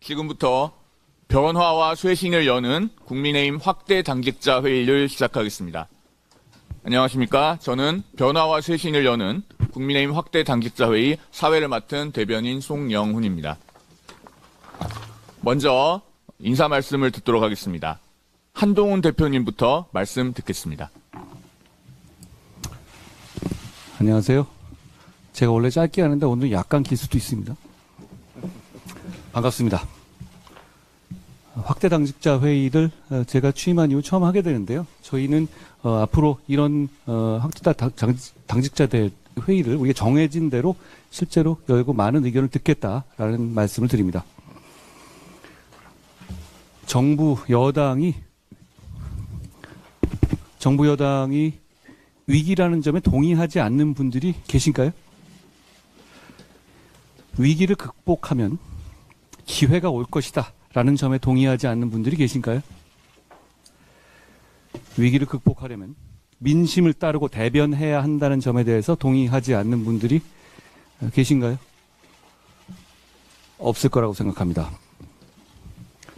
지금부터 변화와 쇄신을 여는 국민의힘 확대 당직자 회의를 시작하겠습니다. 안녕하십니까. 저는 변화와 쇄신을 여는 국민의힘 확대 당직자 회의 사회를 맡은 대변인 송영훈입니다. 먼저 인사 말씀을 듣도록 하겠습니다. 한동훈 대표님부터 말씀 듣겠습니다. 안녕하세요. 제가 원래 짧게 하는데 오늘 약간 길 수도 있습니다. 반갑습니다. 확대 당직자 회의를 제가 취임한 이후 처음 하게 되는데요. 저희는 앞으로 이런 확대 당직자 회의를 우리가 정해진 대로 실제로 열고 많은 의견을 듣겠다라는 말씀을 드립니다. 정부 여당이 위기라는 점에 동의하지 않는 분들이 계신가요? 위기를 극복하면 기회가 올 것이다 라는 점에 동의하지 않는 분들이 계신가요? 위기를 극복하려면 민심을 따르고 대변해야 한다는 점에 대해서 동의하지 않는 분들이 계신가요? 없을 거라고 생각합니다.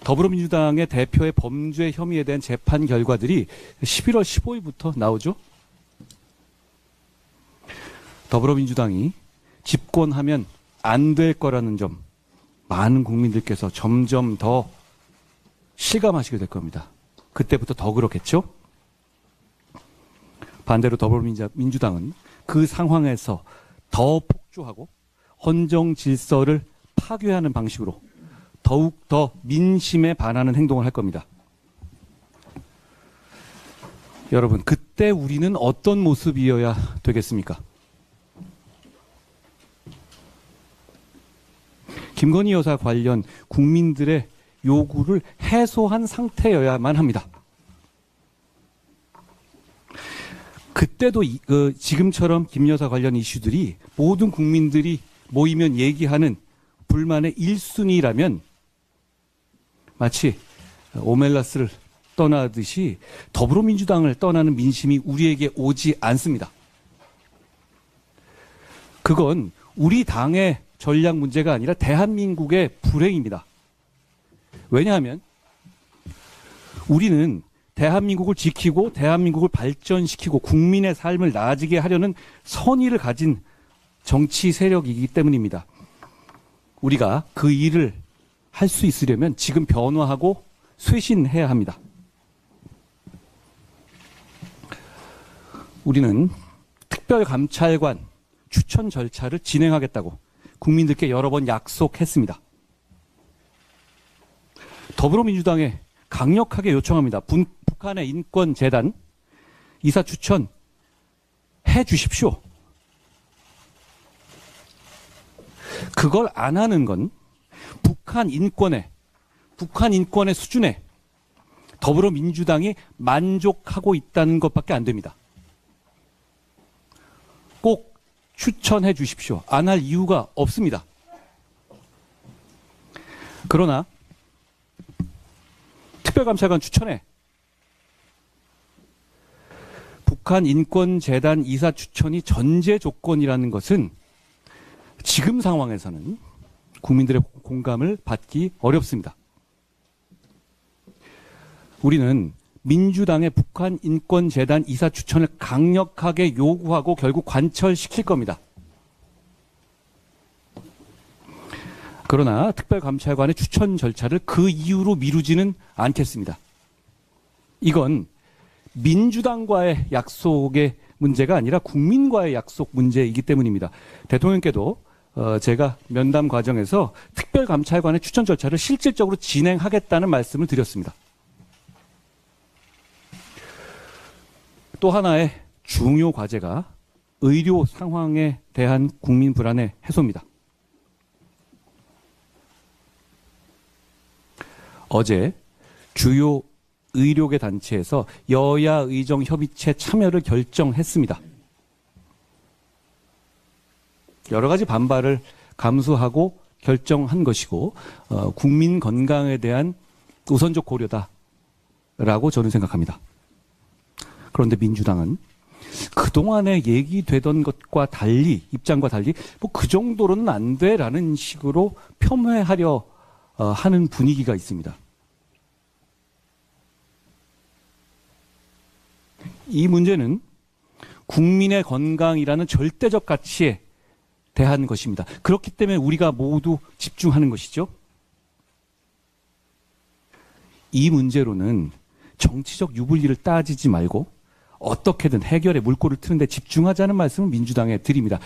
더불어민주당의 대표의 범죄 혐의에 대한 재판 결과들이 11월 15일부터 나오죠. 더불어민주당이 집권하면 안 될 거라는 점 많은 국민들께서 점점 더 실감하시게 될 겁니다. 그때부터 더 그렇겠죠? 반대로 더불어민주당은 그 상황에서 더 폭주하고 헌정 질서를 파괴하는 방식으로 더욱 더 민심에 반하는 행동을 할 겁니다. 여러분, 그때 우리는 어떤 모습이어야 되겠습니까? 김건희 여사 관련 국민들의 요구를 해소한 상태여야만 합니다. 그때도 지금처럼 김 여사 관련 이슈들이 모든 국민들이 모이면 얘기하는 불만의 1순위라면 마치 오멜라스를 떠나듯이 더불어민주당을 떠나는 민심이 우리에게 오지 않습니다. 그건 우리 당의 전략 문제가 아니라 대한민국의 불행입니다. 왜냐하면 우리는 대한민국을 지키고 대한민국을 발전시키고 국민의 삶을 나아지게 하려는 선의를 가진 정치 세력이기 때문입니다. 우리가 그 일을 할 수 있으려면 지금 변화하고 쇄신해야 합니다. 우리는 특별감찰관 추천 절차를 진행하겠다고 국민들께 여러 번 약속했습니다. 더불어민주당에 강력하게 요청합니다. 북한의 인권재단 이사 추천 해 주십시오. 그걸 안 하는 건 북한 인권의 수준에 더불어민주당이 만족하고 있다는 것밖에 안 됩니다. 꼭 추천해 주십시오. 안 할 이유가 없습니다. 그러나 특별감찰관 추천에 북한 인권재단 이사 추천이 전제 조건이라는 것은 지금 상황에서는 국민들의 공감을 받기 어렵습니다. 우리는 민주당의 북한 인권재단 이사 추천을 강력하게 요구하고 결국 관철시킬 겁니다. 그러나 특별감찰관의 추천 절차를 그 이유로 미루지는 않겠습니다. 이건 민주당과의 약속의 문제가 아니라 국민과의 약속 문제이기 때문입니다. 대통령께도 제가 면담 과정에서 특별감찰관의 추천 절차를 실질적으로 진행하겠다는 말씀을 드렸습니다. 또 하나의 중요 과제가 의료 상황에 대한 국민 불안의 해소입니다. 어제 주요 의료계 단체에서 여야 의정 협의체 참여를 결정했습니다. 여러 가지 반발을 감수하고 결정한 것이고 국민 건강에 대한 우선적 고려다라고 저는 생각합니다. 그런데 민주당은 그동안에 얘기되던 것과 달리 입장과 달리 뭐 그 정도로는 안 돼라는 식으로 폄훼하려 하는 분위기가 있습니다. 이 문제는 국민의 건강이라는 절대적 가치에 대한 것입니다. 그렇기 때문에 우리가 모두 집중하는 것이죠. 이 문제로는 정치적 유불리를 따지지 말고 어떻게든 해결의 물꼬를 트는 데 집중하자는 말씀을 민주당에 드립니다.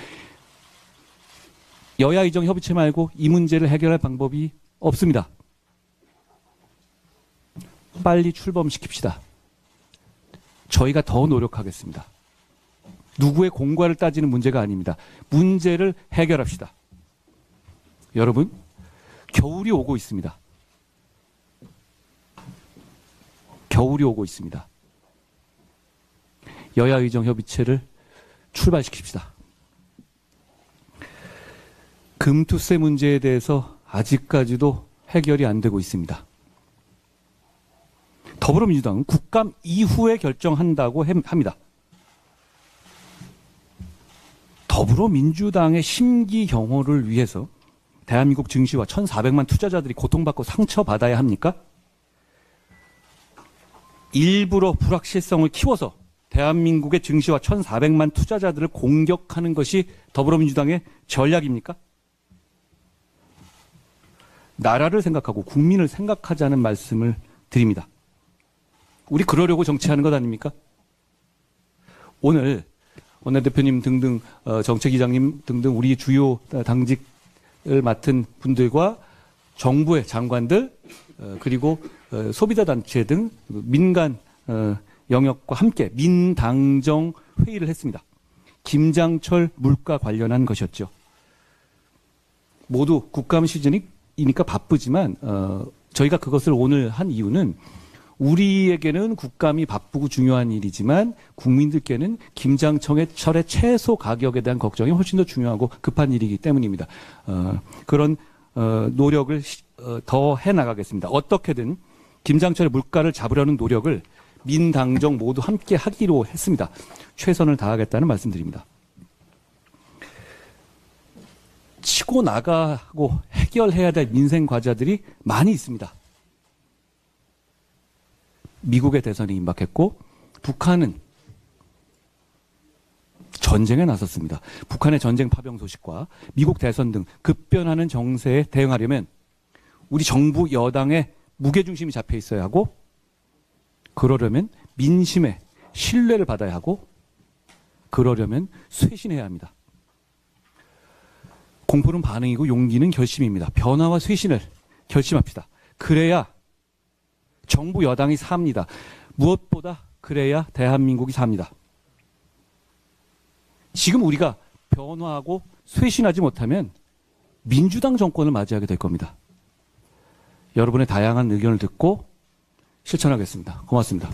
여야 이정 협의체 말고 이 문제를 해결할 방법이 없습니다. 빨리 출범시킵시다. 저희가 더 노력하겠습니다. 누구의 공과를 따지는 문제가 아닙니다. 문제를 해결합시다. 여러분, 겨울이 오고 있습니다. 겨울이 오고 있습니다. 여야 의정 협의체를 출발시킵시다. 금투세 문제에 대해서 아직까지도 해결이 안 되고 있습니다. 더불어민주당은 국감 이후에 결정한다고 합니다. 더불어민주당의 심기 경호를 위해서 대한민국 증시와 1,400만 투자자들이 고통받고 상처받아야 합니까? 일부러 불확실성을 키워서 대한민국의 증시와 1,400만 투자자들을 공격하는 것이 더불어민주당의 전략입니까? 나라를 생각하고 국민을 생각하자는 말씀을 드립니다. 우리 그러려고 정치하는 것 아닙니까? 오늘 원내대표님 등등 정책위장님 등등 우리 주요 당직을 맡은 분들과 정부의 장관들 그리고 소비자 단체 등 민간 영역과 함께 민당정 회의를 했습니다. 김장철 물가 관련한 것이었죠. 모두 국감 시즌이니까 바쁘지만 저희가 그것을 오늘 한 이유는 우리에게는 국감이 바쁘고 중요한 일이지만 국민들께는 김장철의 채소 가격에 대한 걱정이 훨씬 더 중요하고 급한 일이기 때문입니다. 그런 노력을 더 해나가겠습니다. 어떻게든 김장철의 물가를 잡으려는 노력을 민당정 모두 함께 하기로 했습니다. 최선을 다하겠다는 말씀드립니다. 치고 나가고 해결해야 될 민생 과제들이 많이 있습니다. 미국의 대선이 임박했고 북한은 전쟁에 나섰습니다. 북한의 전쟁 파병 소식과 미국 대선 등 급변하는 정세에 대응하려면 우리 정부 여당의 무게중심이 잡혀 있어야 하고 그러려면 민심의 신뢰를 받아야 하고 그러려면 쇄신해야 합니다. 공포는 반응이고 용기는 결심입니다. 변화와 쇄신을 결심합시다. 그래야 정부 여당이 삽니다. 무엇보다 그래야 대한민국이 삽니다. 지금 우리가 변화하고 쇄신하지 못하면 민주당 정권을 맞이하게 될 겁니다. 여러분의 다양한 의견을 듣고 실천하겠습니다. 고맙습니다.